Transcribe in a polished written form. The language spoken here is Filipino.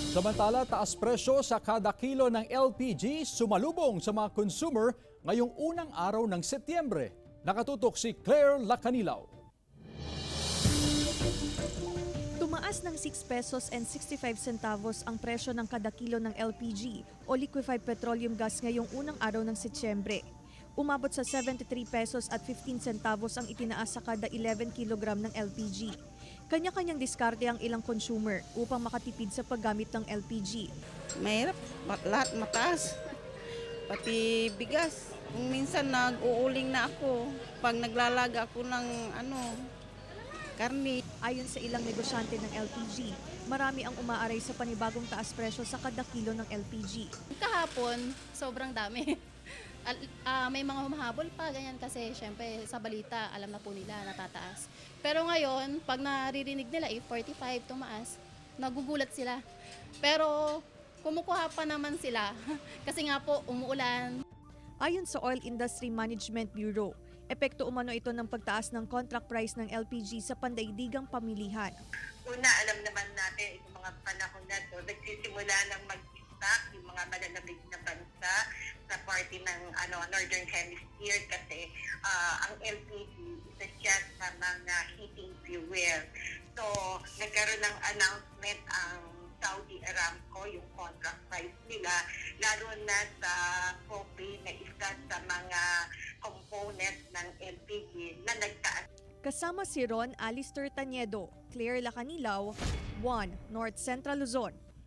Samantala, taas presyo sa kada kilo ng LPG sumalubong sa mga consumer ngayong unang araw ng Setyembre. Nakatutok si Claire Lacanilaw. Tumaas ng 6 pesos and 65 centavos ang presyo ng kada kilo ng LPG o liquefied petroleum gas ngayong unang araw ng Setyembre. Umabot sa 73 pesos at 15 centavos ang itinaas sa kada 11 kilogram ng LPG. Kanya-kanyang diskarte ang ilang consumer upang makatipid sa paggamit ng LPG. Mahirap, lahat mataas. Pati bigas. Kung minsan nag-uuling na ako. Pag naglalaga ako ng karne. Ayon sa ilang negosyante ng LPG, marami ang umaaray sa panibagong taas presyo sa kada kilo ng LPG. Kahapon, sobrang dami. May mga humahabol pa, ganyan kasi syempre sa balita, alam na po nila natataas. Pero ngayon, pag naririnig nila 45 tumaas, nagugulat sila. Pero kumukuha pa naman sila kasi nga po umuulan. Ayon sa Oil Industry Management Bureau, epekto umano ito ng pagtaas ng contract price ng LPG sa pandaigdigang pamilihan. Una, alam naman natin itong mga panahon na ito, nagsisimula ng mag-stock yung mga malalamig na bansa sa party ng Northern Hemisphere kasi ang LPG isa siya sa mga heating fuel. So, nagkaroon ng announcement ang Saudi Aramco, yung contract price nila, lalo na sa coffee na isa sa mga components ng LPG na nagtaas. Kasama si Ron Alistair Taniedo, Claire Lacanilaw, 1 North Central Luzon.